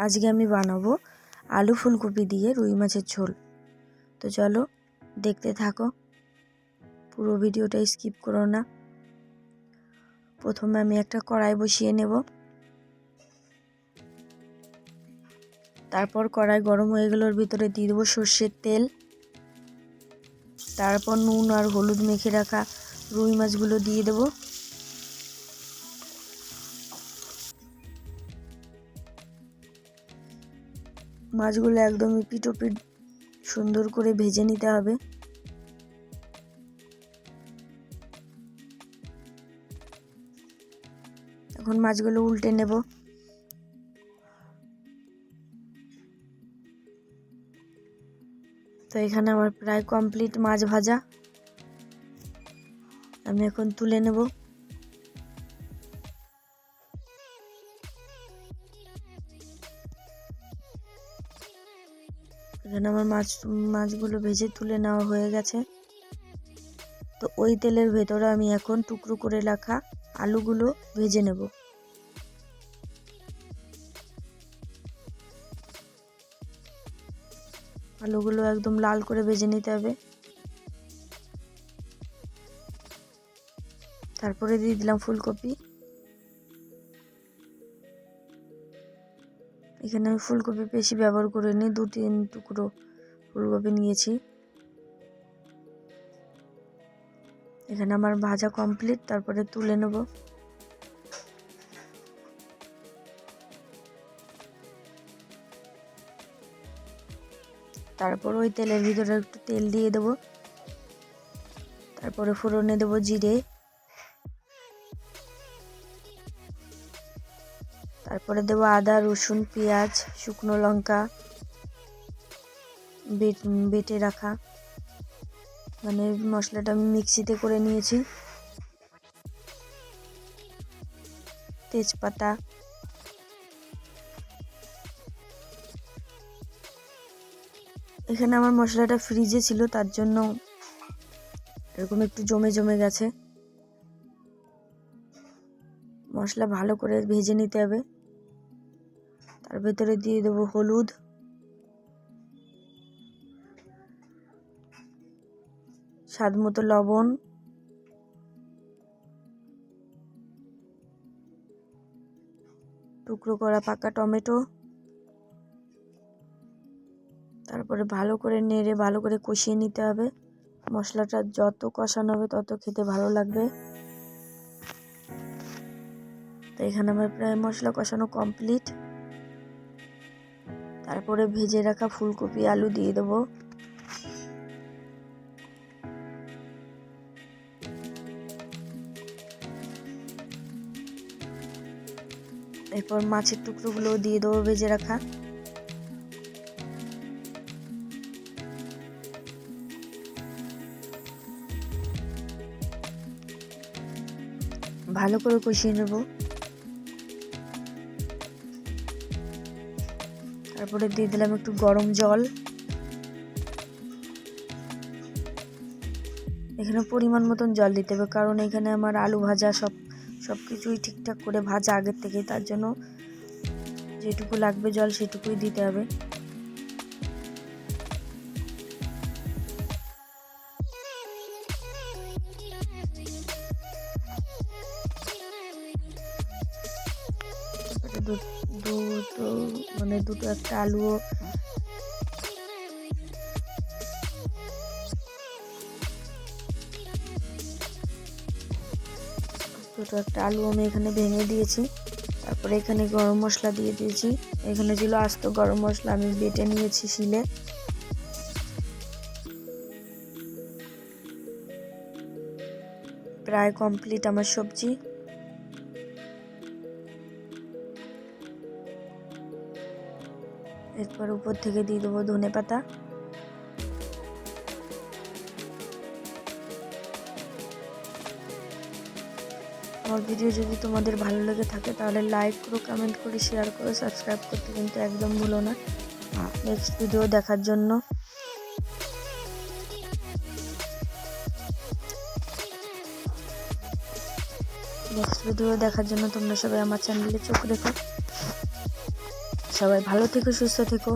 আজকে আমি বানাবো আলু ফুলকপি দিয়ে রুই মাছের ঝোল। তো চলো দেখতে থাকো, পুরো ভিডিওটা স্কিপ করো না। প্রথমে আমি একটা কড়াই বসিয়ে নেব, তারপর কড়াই গরম হয়ে গেলে ওর ভিতরে দিয়ে দেবো সর্ষের তেল, তারপর নুন আর হলুদ মেখে রাখা রুই মাছগুলো দিয়ে দেবো। মাছগুলো একদম পিট ওপিট সুন্দর করে ভেজে নিতে হবে। এখন মাছগুলো উল্টে নেব। তো এখানে আমার প্রায় কমপ্লিট মাছ ভাজা, আমি এখন তুলে নেব। এখানে আমার মাছগুলো ভেজে তুলে নেওয়া হয়ে গেছে। তো ওই তেলের ভেতরে আমি এখন টুকরো করে রাখা আলুগুলো ভেজে নেব। আলুগুলো একদম লাল করে ভেজে নিতে হবে। তারপরে দিয়ে দিলাম ফুলকপি। এখানে আমি ফুলকপি বেশি ব্যবহার করিনি, 2-3 টুকরো ফুলকপি নিয়েছি। এখানে আমার ভাজা কমপ্লিট, তারপরে তুলে নেব। তারপর ওই তেলের ভিতরে একটু তেল দিয়ে দেব, তারপরে ফোড়নে দেব জিরে, তারপরে দেব আদা রসুন পেঁয়াজ শুকনো লঙ্কা বেটে রাখা, মানে মশলাটা আমি মিক্সিতে করে নিয়েছি, তেজপাতা, এখানে আমার মশলাটা ফ্রিজে ছিল তার জন্য এরকম একটু জমে জমে গেছে। মশলা ভালো করে ভেজে নিতে হবে। তার ভেতরে দিয়ে দেবো হলুদ, স্বাদ মতো লবণ, টুকরো করা পাকা টমেটো, তারপরে ভালো করে নেড়ে ভালো করে কষিয়ে নিতে হবে। মশলাটা যত কষানো হবে তত খেতে ভালো লাগবে। তো এখানে আমার প্রায় মশলা কষানো কমপ্লিট। তারপরে ভেজে রাখা ফুলকপি আলু দিয়ে দেবো। এরপর মাছের টুকরোগুলো দিয়ে দেবো ভেজে রাখা। ভালো করে কষিয়ে নেব। তারপরে দিয়ে দিলাম একটু গরম জল। এখানে পরিমাণ মতন জল দিতে হবে, কারণ এখানে আমার আলু ভাজা সবকিছুই ঠিকঠাক করে ভাজা আগের থেকে, তার জন্য যেটুকু লাগবে জল সেটুকুই দিতে হবে। দুটো একটা আলুও আমি এখানে ভেঙে দিয়েছি। তারপরে এখানে গরম মশলা দিয়ে দিয়েছি। এখানে ছিল আস্ত গরম মশলা, আমি বেটে নিয়েছি শিলে। প্রায় কমপ্লিট আমার সবজি। এরপর উপর থেকে দিয়ে দেবো ধনেপাতা। আমার ভিডিও যদি তোমাদের ভালো লেগে থাকে তাহলে লাইক করো, কমেন্ট করে, শেয়ার করো, সাবস্ক্রাইব করতে কিন্তু একদম ভুলো না। নেক্সট ভিডিও দেখার জন্য তোমরা সবাই আমার চ্যানেলে চোখ রেখো। সবাই ভালো থেকো, সুস্থ থেকো।